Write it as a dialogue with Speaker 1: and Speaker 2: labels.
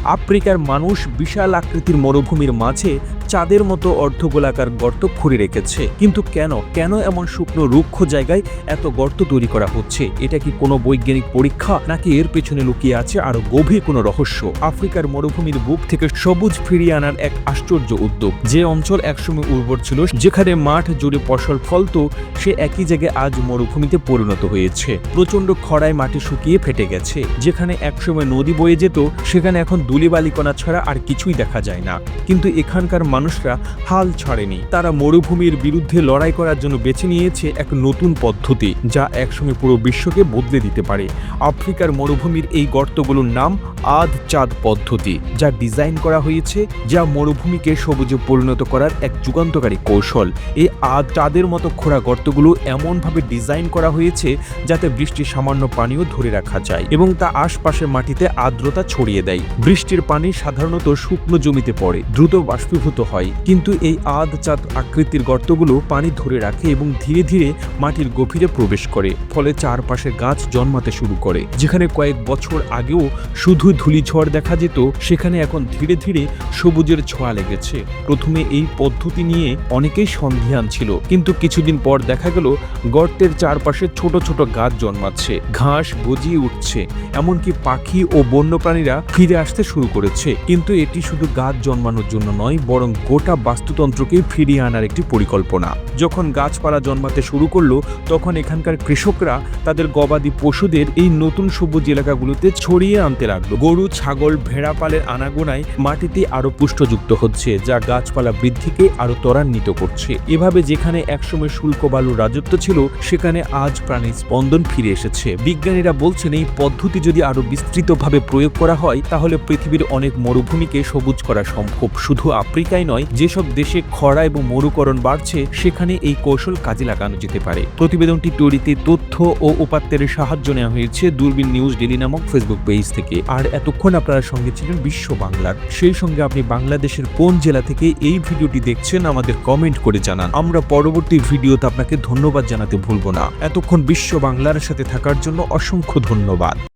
Speaker 1: আফ্রিকার মানুষ বিশাল আকৃতির মরুভূমির মাঝে চাঁদের মতো অর্ধগোলাকার গর্ত খুঁড়ে রেখেছে। কিন্তু কেন এমন শুকনো রুক্ষ জায়গায় এত গর্ত তৈরি করা হচ্ছে? এটা কি কোনো বৈজ্ঞানিক পরীক্ষা, নাকি এর পেছনে লুকিয়ে আছে আরো গভীর কোনো রহস্য? আফ্রিকার মরুভূমির বুক থেকে সবুজ ফিরিয়ে আনার এক আশ্চর্য উদ্যোগ। যে অঞ্চল একসময় উর্বর ছিল, যেখানে মাঠ জুড়ে ফসল ফলতো, সে একই জায়গায় আজ মরুভূমিতে পরিণত হয়েছে। প্রচন্ড খরায় মাটি শুকিয়ে ফেটে গেছে। যেখানে একসময় নদী বয়ে যেত, সেখানে এখন ধূলিবালিকণা ছাড়া আর কিছুই দেখা যায় না। কিন্তু এখানকার মানুষরা হাল ছাড়েনি। তারা মরুভূমির বিরুদ্ধে লড়াই করার জন্য বেছে নিয়েছে এক নতুন পদ্ধতি, যা একসময় পুরো বিশ্বকে বদলে দিতে পারে। আফ্রিকার মরুভূমির এই গর্তগুলোর নাম আধ চাঁদ পদ্ধতি, যা ডিজাইন করা হয়েছে যা মরুভূমিকে সবুজে পরিণত করার এক যুগান্তকারী কৌশল। এই আধ চাঁদের মতো খোঁড়া গর্তগুলো এমনভাবে ডিজাইন করা হয়েছে যাতে বৃষ্টির সামান্য পানিও ধরে রাখা যায় এবং তা আশপাশের মাটিতে আর্দ্রতা ছড়িয়ে দেয়। বৃষ্টির পানি সাধারণত শুকনো জমিতে পড়ে, দ্রুত বাষ্পীভূত হয়, কিন্তু এই আধ চাঁদ আকৃতির গর্তগুলো পানি ধরে রাখে এবং ধীরে ধীরে মাটির গভীরে প্রবেশ করে। ফলে চারপাশে গাছ জন্মাতে শুরু করে। যেখানে কয়েক বছর আগেও শুধু ধূলিঝড় দেখা যেত, সেখানে এখন ধীরে ধীরে সবুজের ছোঁয়া লেগেছে। প্রথমে এই পদ্ধতি নিয়ে অনেকেই সন্দিহান ছিল, কিন্তু কিছুদিন পর দেখা গেল গর্তের চারপাশে ছোট ছোট গাছ জন্মাচ্ছে, ঘাস গজিয়ে উঠছে, এমনকি পাখি ও বন্যপ্রাণীরা ফিরে আসতে শুরু করেছে। কিন্তু এটি শুধু গাছ জন্মানোর জন্য নয়, বরং গোটা বাস্তুতন্ত্রকে ফিরিয়ে আনার একটি পরিকল্পনা। যখন গাছপালা জন্মাতে শুরু করলো, তখন এখানকার কৃষকরা তাদের গবাদি পশুদের এই নতুন সবুজ এলাকাগুলোতে ছড়িয়ে আনতে লাগলো। গরু, ছাগল, ভেড়া পালের আনাগোনায় মাটিতে আরো পুষ্টযুক্ত হচ্ছে, যা গাছপালা বৃদ্ধিকে আরো ত্বরান্বিত করছে। এভাবে যেখানে একসময় শুল্ক বালুর রাজত্ব ছিল, সেখানে আজ প্রাণীর স্পন্দন ফিরে এসেছে। বিজ্ঞানীরা বলছেন এই পদ্ধতি যদি আরো বিস্তৃতভাবে প্রয়োগ করা হয়, তাহলে পৃথিবীর অনেক মরুভূমিকে সবুজ করা সম্ভব। শুধু আফ্রিকায় নয়, যেসব দেশে খরা এবং মরুকরণ বাড়ছে, সেখানে এই কৌশল কাজে লাগানো যেতে পারে। প্রতিবেদনটি তৈরিতে তথ্য ও উপাত্তের সাহায্য নেওয়া হয়েছে দূরবীন নিউজ ডেইলি নামক ফেসবুক পেজ থেকে। আর এতক্ষণ আপনারা সঙ্গে ছিলেন বিশ্ব বাংলার। সেই সঙ্গে আপনি বাংলাদেশের কোন জেলা থেকে এই ভিডিওটি দেখছেন আমাদের কমেন্ট করে জানান। আমরা পরবর্তী ভিডিওতে আপনাকে ধন্যবাদ জানাতে ভুলব না। এতক্ষণ বিশ্ব বাংলার সাথে থাকার জন্য অসংখ্য ধন্যবাদ।